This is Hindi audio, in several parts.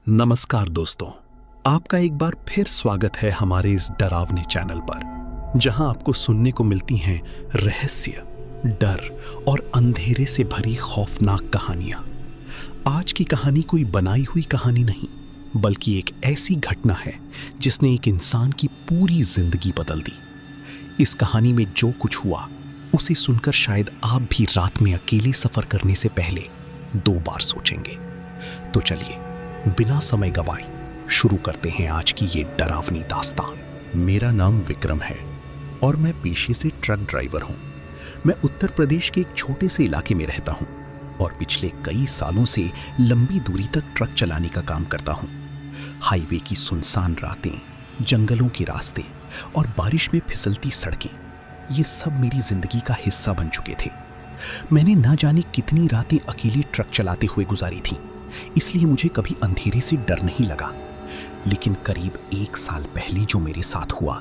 नमस्कार दोस्तों, आपका एक बार फिर स्वागत है हमारे इस डरावने चैनल पर, जहां आपको सुनने को मिलती हैं रहस्य, डर और अंधेरे से भरी खौफनाक कहानियां। आज की कहानी कोई बनाई हुई कहानी नहीं, बल्कि एक ऐसी घटना है जिसने एक इंसान की पूरी जिंदगी बदल दी। इस कहानी में जो कुछ हुआ उसे सुनकर शायद आप भी रात में अकेले सफर करने से पहले 2 बार सोचेंगे। तो चलिए बिना समय गवाए शुरू करते हैं आज की ये डरावनी दास्तान। मेरा नाम विक्रम है और मैं पेशे से ट्रक ड्राइवर हूँ। मैं उत्तर प्रदेश के एक छोटे से इलाके में रहता हूँ और पिछले कई सालों से लंबी दूरी तक ट्रक चलाने का काम करता हूँ। हाईवे की सुनसान रातें, जंगलों के रास्ते और बारिश में फिसलती सड़कें, ये सब मेरी जिंदगी का हिस्सा बन चुके थे। मैंने ना जाने कितनी रातें अकेले ट्रक चलाते हुए गुजारी थीं, इसलिए मुझे कभी अंधेरे से डर नहीं लगा। लेकिन करीब 1 साल पहले जो मेरे साथ हुआ,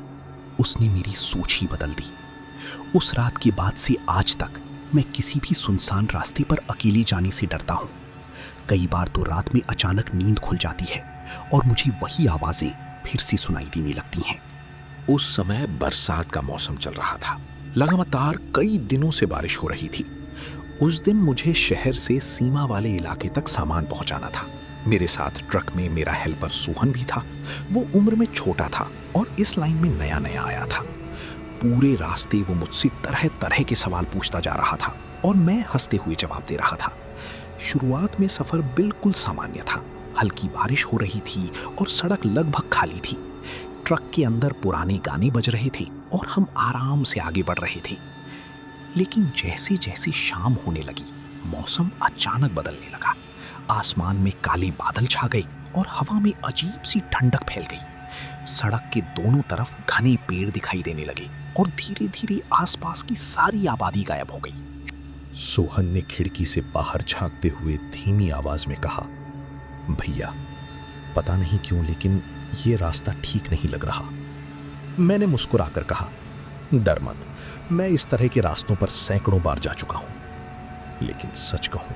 उसने मेरी सोच ही बदल दी। उस रात के बाद से आज तक मैं किसी भी सुनसान रास्ते पर अकेले जाने से डरता हूँ। कई बार तो रात में अचानक नींद खुल जाती है और मुझे वही आवाजें फिर से सुनाई देने लगती हैं। उस समय बरसात का मौसम चल रहा था। लगातार कई दिनों से बारिश हो रही थी। उस दिन मुझे शहर से सीमा वाले इलाके तक सामान पहुंचाना था। मेरे साथ ट्रक में मेरा हेल्पर सोहन भी था। वो उम्र में छोटा था और इस लाइन में नया नया आया था। पूरे रास्ते वो मुझसे तरह तरह के सवाल पूछता जा रहा था और मैं हंसते हुए जवाब दे रहा था। शुरुआत में सफर बिल्कुल सामान्य था। हल्की बारिश हो रही थी और सड़क लगभग खाली थी। ट्रक के अंदर पुराने गाने बज रहे थे और हम आराम से आगे बढ़ रहे थे। लेकिन जैसे जैसे शाम होने लगी, मौसम अचानक बदलने लगा। आसमान में काले बादल छा गए और हवा में अजीब सी ठंडक फैल गई। सड़क के दोनों तरफ घने पेड़ दिखाई देने लगे और धीरे धीरे आसपास की सारी आबादी गायब हो गई। सोहन ने खिड़की से बाहर झांकते हुए धीमी आवाज में कहा, भैया, पता नहीं क्यों लेकिन ये रास्ता ठीक नहीं लग रहा। मैंने मुस्कुराकर कहा, डर मत, मैं इस तरह के रास्तों पर सैकड़ों बार जा चुका हूं। लेकिन सच कहूं,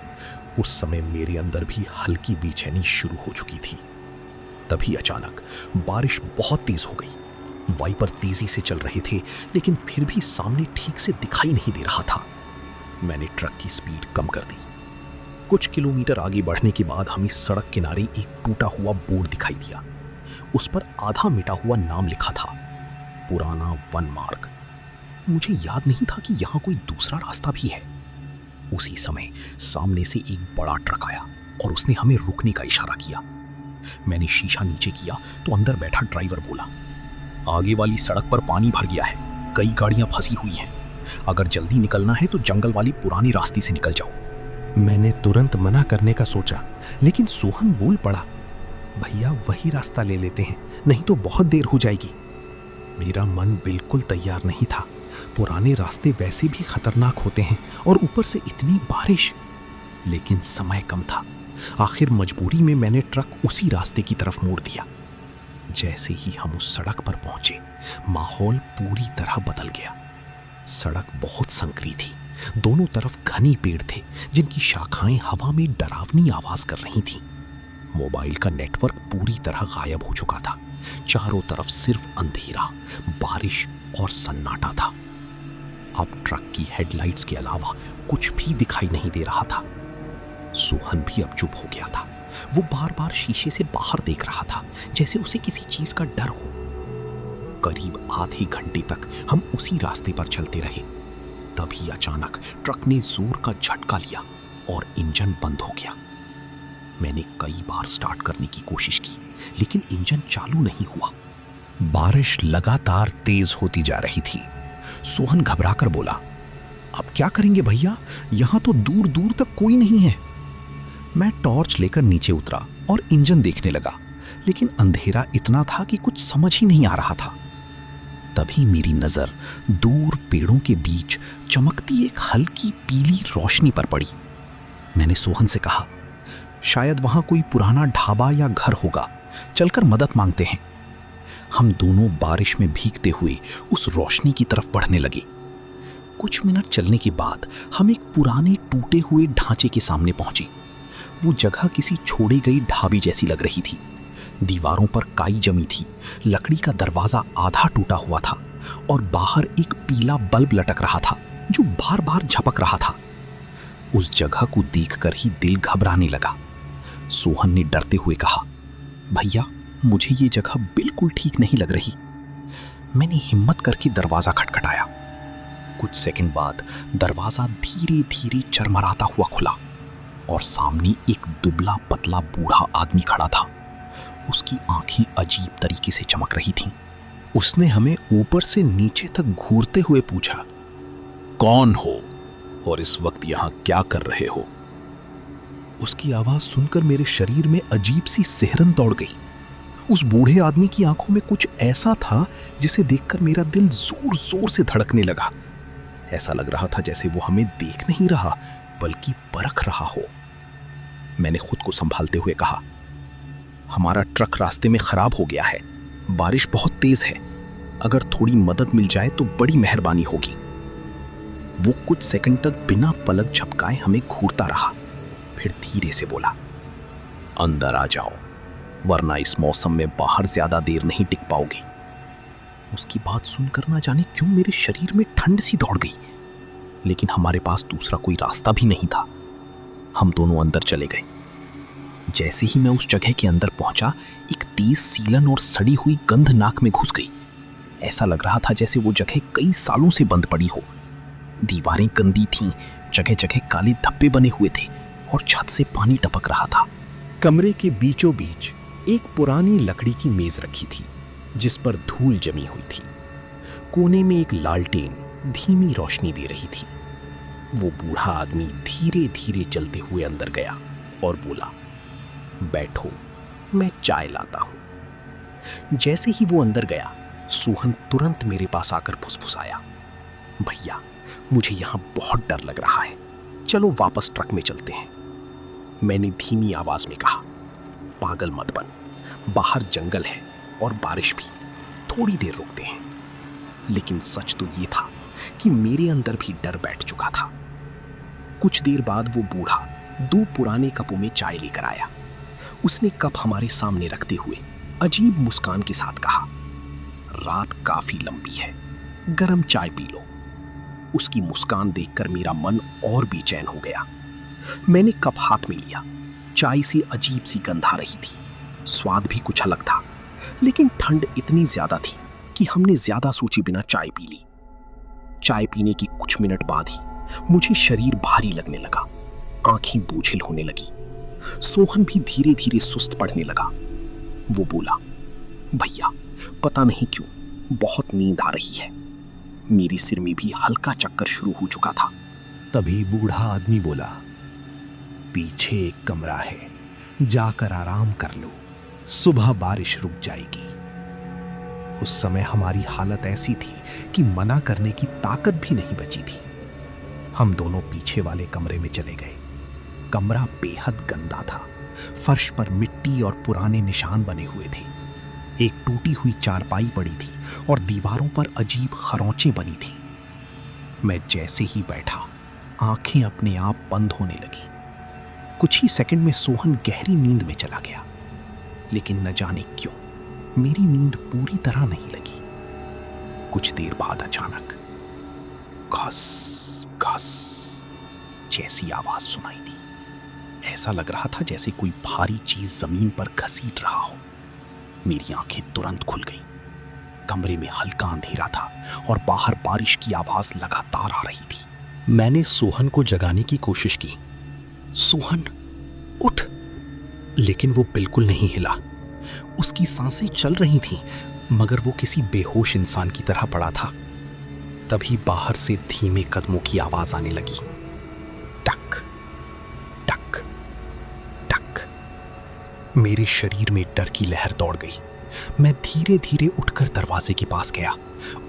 उस समय मेरे अंदर भी हल्की बेचैनी शुरू हो चुकी थी। तभी अचानक बारिश बहुत तेज हो गई। वाइपर तेजी से चल रहे थे, लेकिन फिर भी सामने ठीक से दिखाई नहीं दे रहा था। मैंने ट्रक की स्पीड कम कर दी। कुछ किलोमीटर आगे बढ़ने के बाद हमें सड़क किनारे एक टूटा हुआ बोर्ड दिखाई दिया। उस पर आधा मिटा हुआ नाम लिखा था, पुराना वन मार्ग। मुझे याद नहीं था कि यहाँ कोई दूसरा रास्ता भी है। उसी समय सामने से एक बड़ा ट्रक आया और उसने हमें रुकने का इशारा किया। मैंने शीशा नीचे किया तो अंदर बैठा ड्राइवर बोला, आगे वाली सड़क पर पानी भर गया है, कई गाड़ियां फंसी हुई हैं। अगर जल्दी निकलना है तो जंगल वाली पुरानी रास्ते से निकल जाओ। मैंने तुरंत मना करने का सोचा, लेकिन सोहन बोल पड़ा, भैया वही रास्ता ले लेते हैं, नहीं तो बहुत देर हो जाएगी। मेरा मन बिल्कुल तैयार नहीं था। पुराने रास्ते वैसे भी खतरनाक होते हैं और ऊपर से इतनी बारिश। लेकिन समय कम था। आखिर मजबूरी में मैंने ट्रक उसी रास्ते की तरफ मोड़ दिया। जैसे ही हम उस सड़क पर पहुंचे, माहौल पूरी तरह बदल गया। सड़क बहुत संकरी थी। दोनों तरफ घने पेड़ थे जिनकी शाखाएं हवा में डरावनी आवाज कर रही थीं। मोबाइल का नेटवर्क पूरी तरह गायब हो चुका था। चारों तरफ सिर्फ अंधेरा, बारिश और सन्नाटा था। अब ट्रक की हेडलाइट्स के अलावा कुछ भी दिखाई नहीं दे रहा था। सोहन भी अब चुप हो गया था। वो बार बार शीशे से बाहर देख रहा था, जैसे उसे किसी चीज का डर हो। करीब आधे घंटे तक हम उसी रास्ते पर चलते रहे। तभी अचानक ट्रक ने जोर का झटका लिया और इंजन बंद हो गया। मैंने कई बार स्टार्ट करने की कोशिश की, लेकिन इंजन चालू नहीं हुआ। बारिश लगातार तेज होती जा रही थी। सोहन घबराकर बोला, अब क्या करेंगे भैया, यहां तो दूर दूर तक कोई नहीं है। मैं टॉर्च लेकर नीचे उतरा और इंजन देखने लगा, लेकिन अंधेरा इतना था कि कुछ समझ ही नहीं आ रहा था। तभी मेरी नजर दूर पेड़ों के बीच चमकती एक हल्की पीली रोशनी पर पड़ी। मैंने सोहन से कहा, शायद वहां कोई पुराना ढाबा या घर होगा, चलकर मदद मांगते हैं। हम दोनों बारिश में भीगते हुए उस रोशनी की तरफ बढ़ने लगे। कुछ मिनट चलने के बाद हम एक पुराने टूटे हुए ढांचे के सामने पहुंचे। वो जगह किसी छोड़ी गई ढाबी जैसी लग रही थी। दीवारों पर काई जमी थी, लकड़ी का दरवाजा आधा टूटा हुआ था और बाहर एक पीला बल्ब लटक रहा था जो बार बार झपक रहा था। उस जगह को देखकर ही दिल घबराने लगा। सोहन ने डरते हुए कहा, भैया मुझे ये जगह बिल्कुल ठीक नहीं लग रही। मैंने हिम्मत करके दरवाजा खटखटाया। कुछ सेकंड बाद दरवाजा धीरे धीरे चरमराता हुआ खुला और सामने एक दुबला पतला बूढ़ा आदमी खड़ा था। उसकी आंखें अजीब तरीके से चमक रही थीं। उसने हमें ऊपर से नीचे तक घूरते हुए पूछा, कौन हो और इस वक्त यहां क्या कर रहे हो? उसकी आवाज सुनकर मेरे शरीर में अजीब सी सिहरन दौड़ गई। उस बूढ़े आदमी की आंखों में कुछ ऐसा था जिसे देखकर मेरा दिल जोर जोर से धड़कने लगा। ऐसा लग रहा था जैसे वो हमें देख नहीं रहा बल्कि परख रहा हो। मैंने खुद को संभालते हुए कहा, हमारा ट्रक रास्ते में खराब हो गया है, बारिश बहुत तेज है, अगर थोड़ी मदद मिल जाए तो बड़ी मेहरबानी होगी। वो कुछ सेकंड तक बिना पलक झपकाए हमें घूरता रहा, फिर धीरे से बोला, अंदर आ जाओ वरना इस मौसम में बाहर ज्यादा देर नहीं टिक पाओगे। उसकी बात सुनकर ना जाने क्यों मेरे शरीर में ठंड सी दौड़ गई, लेकिन हमारे पास दूसरा कोई रास्ता भी नहीं था। हम दोनों अंदर चले गए। जैसे ही मैं उस जगह के अंदर पहुंचा, एक तेज सीलन और सड़ी हुई गंध नाक में घुस गई। ऐसा लग रहा था जैसे वो जगह कई सालों से बंद पड़ी हो। दीवारें गंदी थीं, जगह जगह काले धब्बे बने हुए थे और छत से पानी टपक रहा था। कमरे के बीचों बीच एक पुरानी लकड़ी की मेज रखी थी जिस पर धूल जमी हुई थी। कोने में एक लालटेन धीमी रोशनी दे रही थी। वो बूढ़ा आदमी धीरे धीरे चलते हुए अंदर गया और बोला, बैठो मैं चाय लाता हूं। जैसे ही वो अंदर गया, सोहन तुरंत मेरे पास आकर फुसफुसाया, भैया मुझे यहां बहुत डर लग रहा है, चलो वापस ट्रक में चलते हैं। मैंने धीमी आवाज में कहा, पागल मत बन, बाहर जंगल है और बारिश भी, थोड़ी देर रुकते हैं। लेकिन सच तो ये था कि मेरे अंदर भी डर बैठ चुका था। कुछ देर बाद वो बूढ़ा 2 पुराने कपों में चाय लेकर आया। उसने कप हमारे सामने रखते हुए अजीब मुस्कान के साथ कहा, रात काफी लंबी है, गरम चाय पी लो। उसकी मुस्कान देखकर मेरा मन और बेचैन हो गया। मैंने कप हाथ में लिया। चाय से अजीब सी गंध आ रही थी, स्वाद भी कुछ अलग था, लेकिन ठंड इतनी ज्यादा थी कि हमने ज्यादा सोचे बिना चाय पी ली। चाय पीने की कुछ मिनट बाद ही मुझे शरीर भारी लगने लगा, आंखें बोझिल होने लगी। सोहन भी धीरे धीरे सुस्त पड़ने लगा। वो बोला, भैया पता नहीं क्यों बहुत नींद आ रही है। मेरे सिर में भी हल्का चक्कर शुरू हो चुका था। तभी बूढ़ा आदमी बोला, पीछे एक कमरा है, जाकर आराम कर लो, सुबह बारिश रुक जाएगी। उस समय हमारी हालत ऐसी थी कि मना करने की ताकत भी नहीं बची थी। हम दोनों पीछे वाले कमरे में चले गए। कमरा बेहद गंदा था, फर्श पर मिट्टी और पुराने निशान बने हुए थे। एक टूटी हुई चारपाई पड़ी थी और दीवारों पर अजीब खरोंचें बनी थी। मैं जैसे ही बैठा, आंखें अपने आप बंद होने लगी। कुछ ही सेकंड में सोहन गहरी नींद में चला गया, लेकिन न जाने क्यों मेरी नींद पूरी तरह नहीं लगी। कुछ देर बाद अचानक घस घस जैसी आवाज सुनाई दी। ऐसा लग रहा था जैसे कोई भारी चीज जमीन पर घसीट रहा हो। मेरी आंखें तुरंत खुल गईं। कमरे में हल्का अंधेरा था और बाहर बारिश की आवाज लगातार आ रही थी। मैंने सोहन को जगाने की कोशिश की, सोहन उठ, लेकिन वो बिल्कुल नहीं हिला। उसकी सांसें चल रही थीं, मगर वो किसी बेहोश इंसान की तरह पड़ा था। तभी बाहर से धीमे कदमों की आवाज आने लगी, टक टक टक। मेरे शरीर में डर की लहर दौड़ गई। मैं धीरे धीरे उठकर दरवाजे के पास गया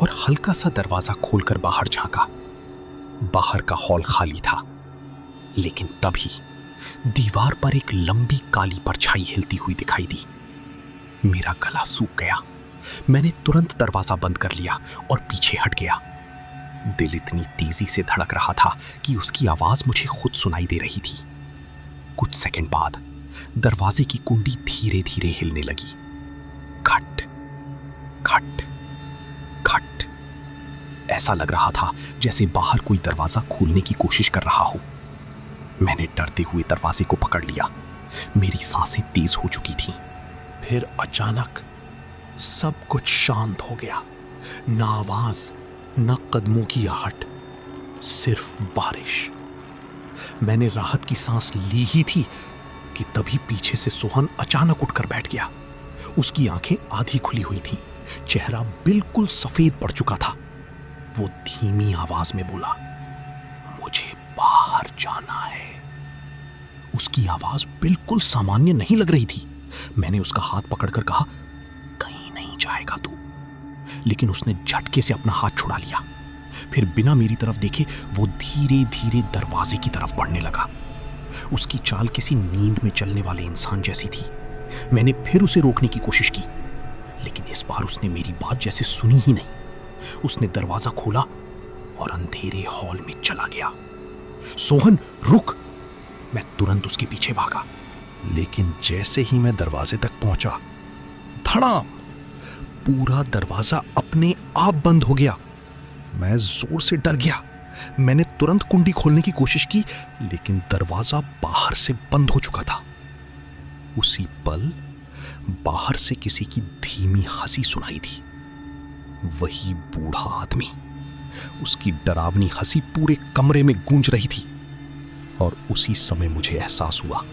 और हल्का सा दरवाजा खोलकर बाहर झांका। बाहर का हॉल खाली था, लेकिन तभी दीवार पर एक लंबी काली परछाई हिलती हुई दिखाई दी। मेरा गला सूख गया। मैंने तुरंत दरवाजा बंद कर लिया और पीछे हट गया। दिल इतनी तेजी से धड़क रहा था कि उसकी आवाज मुझे खुद सुनाई दे रही थी। कुछ सेकंड बाद दरवाजे की कुंडी धीरे धीरे हिलने लगी। खट खट खट। ऐसा लग रहा था जैसे बाहर कोई दरवाजा खोलने की कोशिश कर रहा हो। मैंने डरते हुए दरवाजे को पकड़ लिया। मेरी सांसें तेज हो चुकी थीं। फिर अचानक सब कुछ शांत हो गया। ना आवाज, ना कदमों की आहट, सिर्फ बारिश। मैंने राहत की सांस ली ही थी कि तभी पीछे से सोहन अचानक उठकर बैठ गया। उसकी आंखें आधी खुली हुई थीं, चेहरा बिल्कुल सफेद पड़ चुका था। वो धीमी आवाज में बोला, मुझे बाहर जाना है। उसकी आवाज बिल्कुल सामान्य नहीं लग रही थी। मैंने उसका हाथ पकड़कर कहा, कहीं नहीं जाएगा तू। लेकिन उसने झटके से अपना हाथ छुड़ा लिया। फिर बिना मेरी तरफ देखे वो धीरे धीरे दरवाजे की तरफ बढ़ने लगा। उसकी चाल किसी नींद में चलने वाले इंसान जैसी थी। मैंने फिर उसे रोकने की कोशिश की, लेकिन इस बार उसने मेरी बात जैसे सुनी ही नहीं। उसने दरवाजा खोला और अंधेरे हॉल में चला गया। सोहन, रुक! मैं तुरंत उसके पीछे भागा। लेकिन जैसे ही मैं दरवाजे तक पहुंचा, धड़ाम! पूरा दरवाजा अपने आप बंद हो गया। मैं जोर से डर गया। मैंने तुरंत कुंडी खोलने की कोशिश की, लेकिन दरवाजा बाहर से बंद हो चुका था। उसी पल बाहर से किसी की धीमी हंसी सुनाई थी। वही बूढ़ा आदमी। उसकी डरावनी हंसी पूरे कमरे में गूंज रही थी। और उसी समय मुझे एहसास हुआ,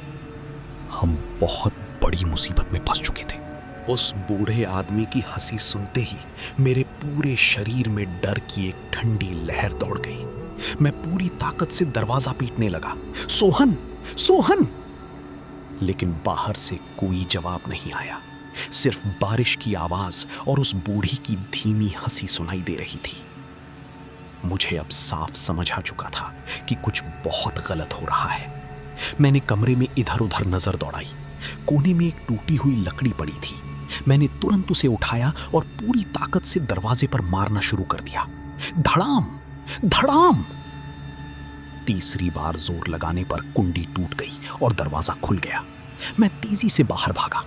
हम बहुत बड़ी मुसीबत में फंस चुके थे। उस बूढ़े आदमी की हंसी सुनते ही मेरे पूरे शरीर में डर की एक ठंडी लहर दौड़ गई। मैं पूरी ताकत से दरवाजा पीटने लगा, सोहन, सोहन! लेकिन बाहर से कोई जवाब नहीं आया। सिर्फ बारिश की आवाज और उस बूढ़ी की धीमी हंसी सुनाई दे रही थी। मुझे अब साफ समझ आ चुका था कि कुछ बहुत गलत हो रहा है। मैंने कमरे में इधर उधर नजर दौड़ाई। कोने में एक टूटी हुई लकड़ी पड़ी थी। मैंने तुरंत उसे उठाया और पूरी ताकत से दरवाजे पर मारना शुरू कर दिया। धड़ाम धड़ाम! तीसरी बार जोर लगाने पर कुंडी टूट गई और दरवाजा खुल गया। मैं तेजी से बाहर भागा,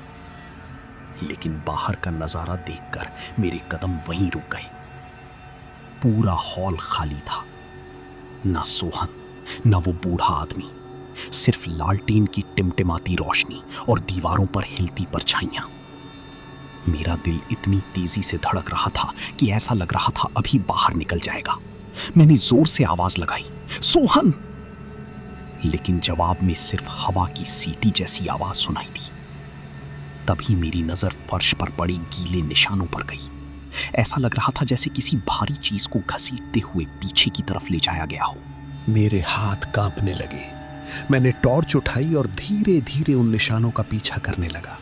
लेकिन बाहर का नजारा देखकर मेरे कदम वहीं रुक गए। पूरा हॉल खाली था। न सोहन, न वो बूढ़ा आदमी, सिर्फ लालटेन की टिमटिमाती रोशनी और दीवारों पर हिलती परछाइयां। मेरा दिल इतनी तेजी से धड़क रहा था कि ऐसा लग रहा था अभी बाहर निकल जाएगा। मैंने जोर से आवाज लगाई, सोहन! लेकिन जवाब में सिर्फ हवा की सीटी जैसी आवाज सुनाई दी। तभी मेरी नजर फर्श पर पड़े गीले निशानों पर गई। ऐसा लग रहा था जैसे किसी भारी चीज को घसीटते हुए पीछे की तरफ ले जाया गया हो। मेरे हाथ कांपने लगे। मैंने टॉर्च उठाई और धीरे धीरे उन निशानों का पीछा करने लगा।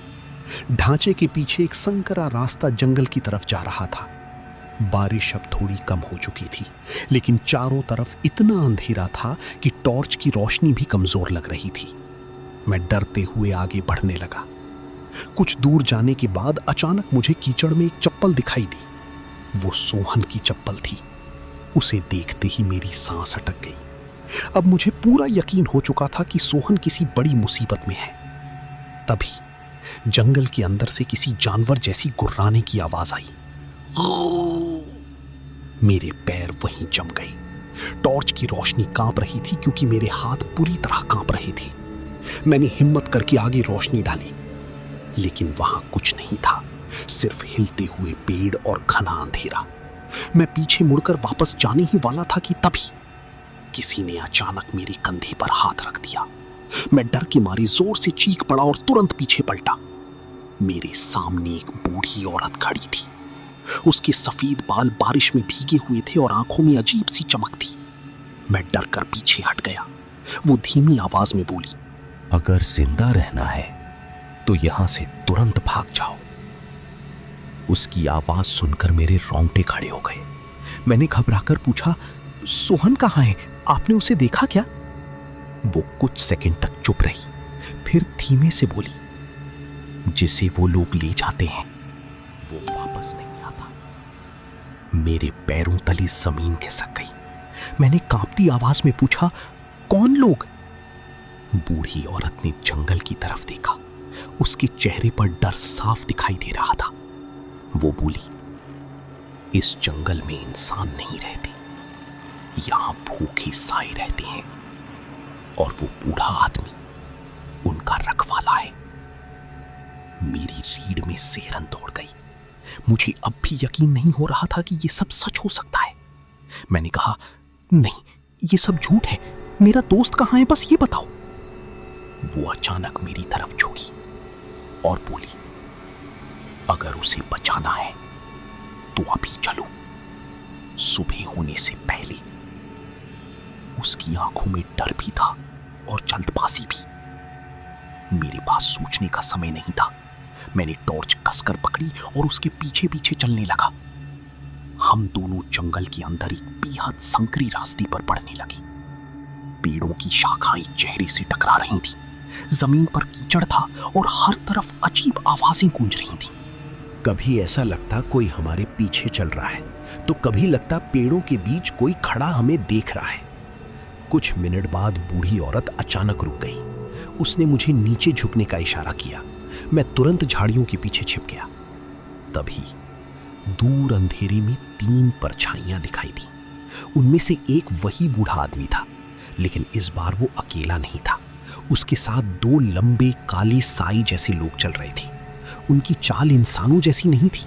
ढांचे के पीछे एक संकरा रास्ता जंगल की तरफ जा रहा था। बारिश अब थोड़ी कम हो चुकी थी, लेकिन चारों तरफ इतना अंधेरा था कि टॉर्च की रोशनी भी कमजोर लग रही थी। मैं डरते हुए आगे बढ़ने लगा। कुछ दूर जाने के बाद अचानक मुझे कीचड़ में एक चप्पल दिखाई दी। वो सोहन की चप्पल थी। उसे देखते ही मेरी सांस अटक गई। अब मुझे पूरा यकीन हो चुका था कि सोहन किसी बड़ी मुसीबत में है। तभी जंगल के अंदर से किसी जानवर जैसी गुर्राने की आवाज आई। मेरे पैर वहीं जम गए। टॉर्च की रोशनी कांप रही थी क्योंकि मेरे हाथ पूरी तरह कांप रहे थे। मैंने हिम्मत करके आगे रोशनी डाली, लेकिन वहां कुछ नहीं था, सिर्फ हिलते हुए पेड़ और घना अंधेरा। मैं पीछे मुड़कर वापस जाने ही वाला था कि तभी किसी ने अचानक मेरे कंधे पर हाथ रख दिया। मैं डर के मारे जोर से चीख पड़ा और तुरंत पीछे पलटा। मेरे सामने एक बूढ़ी औरत खड़ी थी। उसके सफेद बाल बारिश में भीगे हुए थे और आंखों में अजीब सी चमक थी। मैं डर कर पीछे हट गया। वो धीमी आवाज में बोली, अगर जिंदा रहना है तो यहां से तुरंत भाग जाओ। उसकी आवाज सुनकर मेरे रोंगटे खड़े हो गए। मैंने घबराकर पूछा, सोहन कहाँ है? आपने उसे देखा क्या? वो कुछ सेकंड तक चुप रही, फिर धीमे से बोली, जिसे वो लोग ले जाते हैं वो वापस नहीं आता। मेरे पैरों तले जमीन खिसक गई। मैंने कांपती आवाज में पूछा, कौन लोग? बूढ़ी औरत ने जंगल की तरफ देखा। उसके चेहरे पर डर साफ दिखाई दे रहा था। वो बोली, इस जंगल में इंसान नहीं रहते, यहां भूखे साए रहते हैं और वो बूढ़ा आदमी उनका रखवाला है। मेरी रीढ़ में सेरन दौड़ गई। मुझे अब भी यकीन नहीं हो रहा था कि ये सब सच हो सकता है। मैंने कहा, नहीं, ये सब झूठ है, मेरा दोस्त कहां है, बस ये बताओ। वो अचानक मेरी तरफ झुकी और बोली, अगर उसे बचाना है तो अभी चलो, सुबह होने से पहले। उसकी आंखों में डर भी था और जल्दबाजी भी। मेरे पास सोचने का समय नहीं था। मैंने टॉर्च कसकर पकड़ी और उसके पीछे पीछे चलने लगा। हम दोनों जंगल के अंदर एक बेहद संकरी रास्ते पर बढ़ने लगे। पेड़ों की शाखाएं चेहरे से टकरा रही थी, जमीन पर कीचड़ था और हर तरफ अजीब आवाजें गूंज रही थीं। कभी ऐसा लगता कोई हमारे पीछे चल रहा है, तो कभी लगता पेड़ों के बीच कोई खड़ा हमें देख रहा है। कुछ मिनट बाद बूढ़ी औरत अचानक रुक गई। उसने मुझे नीचे झुकने का इशारा किया। मैं तुरंत झाड़ियों के पीछे छिप गया। तभी दूर अंधेरे में 3 परछाइयां दिखाई दी। उनमें से एक वही बूढ़ा आदमी था, लेकिन इस बार वो अकेला नहीं था। उसके साथ 2 लंबे काले साई जैसे लोग चल रहे थे। उनकी चाल इंसानों जैसी नहीं थी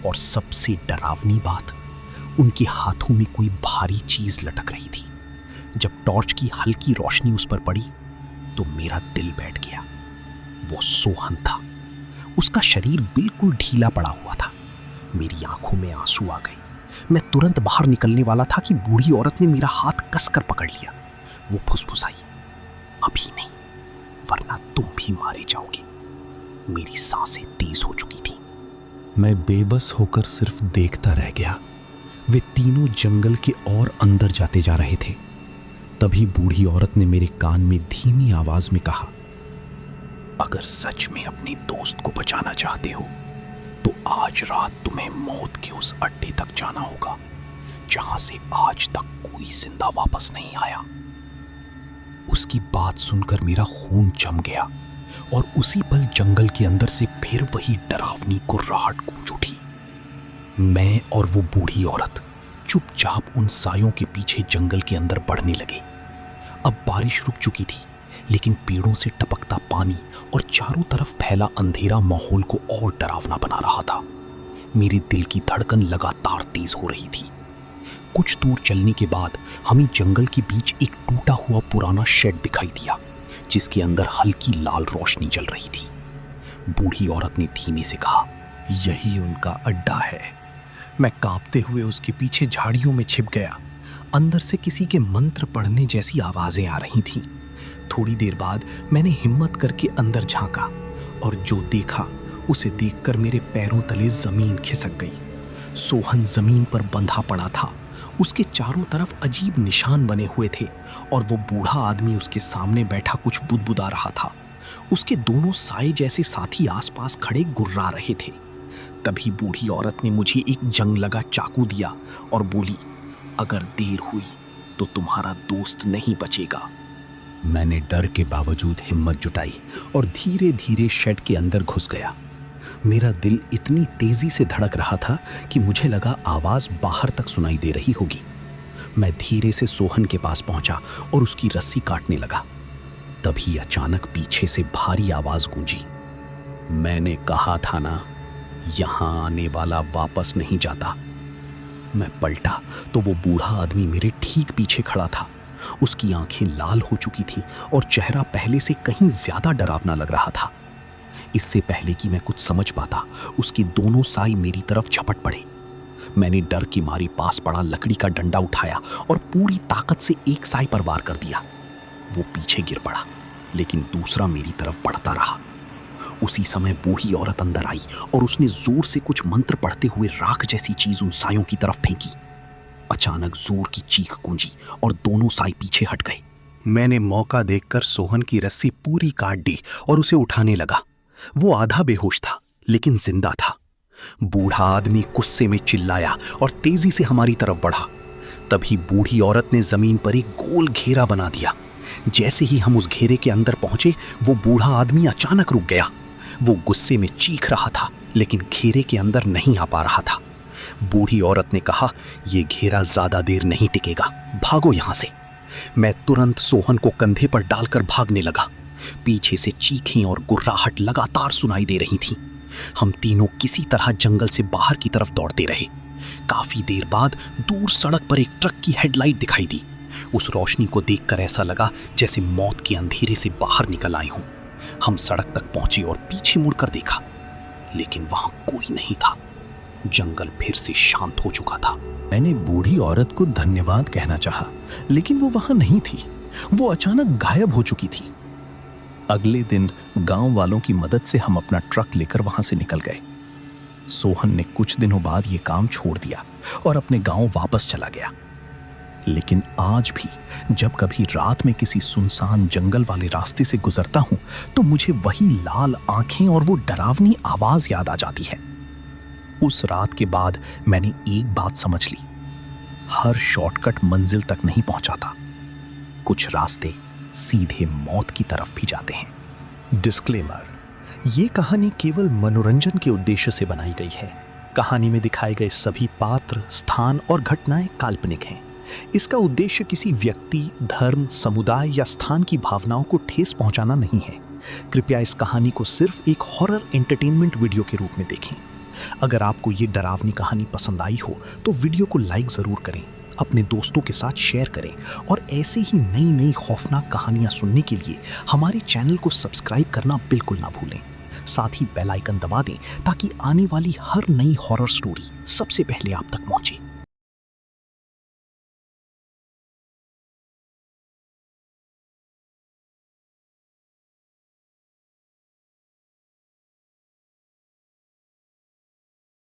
और सबसे डरावनी बात, उनके हाथों में कोई भारी चीज लटक रही थी। जब टॉर्च की हल्की रोशनी उस पर पड़ी तो मेरा दिल बैठ गया। वो सोहन था। उसका शरीर बिल्कुल ढीला पड़ा हुआ था। मेरी आंखों में आंसू आ गए। मैं तुरंत बाहर निकलने वाला था कि बूढ़ी औरत ने मेरा हाथ कसकर पकड़ लिया। वो फुसफुसाई, अभी नहीं, वरना तुम भी मारे जाओगे। मेरी सांसें तेज हो चुकी थी। मैं बेबस होकर सिर्फ देखता रह गया। वे तीनों जंगल के और अंदर जाते जा रहे थे। तभी बूढ़ी औरत ने मेरे कान में धीमी आवाज में कहा, अगर सच में अपने दोस्त को बचाना चाहते हो तो आज रात तुम्हें मौत के उस अड्डे तक जाना होगा जहां से आज तक कोई जिंदा वापस नहीं आया। उसकी बात सुनकर मेरा खून जम गया और उसी पल जंगल के अंदर से फिर वही डरावनी गुर्राहट गूंज उठी। मैं और वो बूढ़ी औरत चुपचाप उन सायों के पीछे जंगल के अंदर बढ़ने लगे। अब बारिश रुक चुकी थी, लेकिन पेड़ों से टपकता पानी और चारों तरफ फैला अंधेरा माहौल को और डरावना बना रहा था। मेरे दिल की धड़कन लगातार तेज हो रही थी। कुछ दूर चलने के बाद हमें जंगल के बीच एक टूटा हुआ पुराना शेड दिखाई दिया, जिसके अंदर हल्की लाल रोशनी जल रही थी। बूढ़ी औरत ने धीमे से कहा, यही उनका अड्डा है। मैं कांपते हुए उसके पीछे झाड़ियों में छिप गया। अंदर से किसी के मंत्र पढ़ने जैसी आवाजें आ रही थीं। थोड़ी देर बाद मैंने हिम्मत करके अंदर झांका और जो देखा उसे देखकर मेरे पैरों तले जमीन खिसक गई। सोहन जमीन पर बंधा पड़ा था। उसके चारों तरफ अजीब निशान बने हुए थे और वो बूढ़ा आदमी उसके सामने बैठा कुछ बुदबुदा रहा था। उसके दोनों साए जैसे साथी आसपास खड़े गुर्रा रहे थे। तभी बूढ़ी औरत ने मुझे एक जंग लगा चाकू दिया और बोली, अगर देर हुई तो तुम्हारा दोस्त नहीं बचेगा। मैंने डर के बावजूद हिम्मत जुटाई और धीरे धीरे शेड के अंदर घुस गया। मेरा दिल इतनी तेजी से धड़क रहा था कि मुझे लगा आवाज बाहर तक सुनाई दे रही होगी। मैं धीरे से सोहन के पास पहुंचा और उसकी रस्सी काटने लगा। तभी अचानक पीछे से भारी आवाज गूंजी, मैंने कहा था ना, यहां आने वाला वापस नहीं जाता। मैं पलटा तो वो बूढ़ा आदमी मेरे ठीक पीछे खड़ा था। उसकी आंखें लाल हो चुकी थीं और चेहरा पहले से कहीं ज्यादा डरावना लग रहा था। इससे पहले कि मैं कुछ समझ पाता, उसके दोनों साई मेरी तरफ झपट पड़े। मैंने डर की मारी पास पड़ा लकड़ी का डंडा उठाया और पूरी ताकत से एक साई पर वार कर दिया। वो पीछे गिर पड़ा, लेकिन दूसरा मेरी तरफ बढ़ता रहा। उसी समय बूढ़ी औरत अंदर आई और उसने जोर से कुछ मंत्र पढ़ते हुए राख जैसी चीज उन सायों की तरफ फेंकी। अचानक जोर की चीख गूंजी और दोनों साई पीछे हट गए। मैंने मौका देखकर सोहन की रस्सी पूरी काट दी और उसे उठाने लगा। वो आधा बेहोश था, लेकिन जिंदा था। बूढ़ा आदमी गुस्से में चिल्लाया और तेजी से हमारी तरफ बढ़ा। तभी बूढ़ी औरत ने जमीन पर एक गोल घेरा बना दिया, जैसे ही हम उस घेरे के अंदर पहुंचे, वो बूढ़ा आदमी अचानक रुक गया। वो गुस्से में चीख रहा था, लेकिन घेरे के अंदर नहीं आ पा रहा था। बूढ़ी औरत ने कहा, ये घेरा ज्यादा देर नहीं टिकेगा, भागो यहां से। मैं तुरंत सोहन को कंधे पर डालकर भागने लगा। पीछे से चीखें और गुर्राहट लगातार सुनाई दे रही थीं। हम तीनों किसी तरह जंगल से बाहर की तरफ दौड़ते रहे। काफी देर बाद दूर सड़क पर एक ट्रक की हेडलाइट दिखाई दी। उस रोशनी को देखकर ऐसा लगा जैसे मौत के अंधेरे से बाहर निकल आए हों। हम सड़क तक पहुंचे और पीछे मुड़कर देखा, लेकिन वहां कोई नहीं था। जंगल फिर से शांत हो चुका था। मैंने बूढ़ी औरत को धन्यवाद कहना चाहा, लेकिन वो वहां नहीं थी। वो अचानक गायब हो चुकी थी। अगले दिन गांव वालों की मदद से हम अपना ट्रक लेकर वहां से निकल गए। सोहन ने कुछ दिनों बाद ये काम छोड़ दिया और अपने गांव वापस चला गया। लेकिन आज भी जब कभी रात में किसी सुनसान जंगल वाले रास्ते से गुजरता हूं, तो मुझे वही लाल आंखें और वो डरावनी आवाज याद आ जाती है। उस रात के बाद मैंने एक बात समझ ली, हर शॉर्टकट मंजिल तक नहीं पहुंचाता। कुछ रास्ते सीधे मौत की तरफ भी जाते हैं। डिस्क्लेमर: ये कहानी केवल मनोरंजन के उद्देश्य से बनाई गई है। कहानी में दिखाए गए सभी पात्र, स्थान और घटनाएं काल्पनिक हैं। इसका उद्देश्य किसी व्यक्ति, धर्म, समुदाय या स्थान की भावनाओं को ठेस पहुंचाना नहीं है। कृपया इस कहानी को सिर्फ एक हॉरर एंटरटेनमेंट वीडियो के रूप में देखें। अगर आपको ये डरावनी कहानी पसंद आई हो तो वीडियो को लाइक ज़रूर करें, अपने दोस्तों के साथ शेयर करें और ऐसे ही नई नई खौफनाक कहानियां सुनने के लिए हमारे चैनल को सब्सक्राइब करना बिल्कुल ना भूलें। साथ ही बेल आइकन दबा दें ताकि आने वाली हर नई हॉरर स्टोरी सबसे पहले आप तक पहुंचे।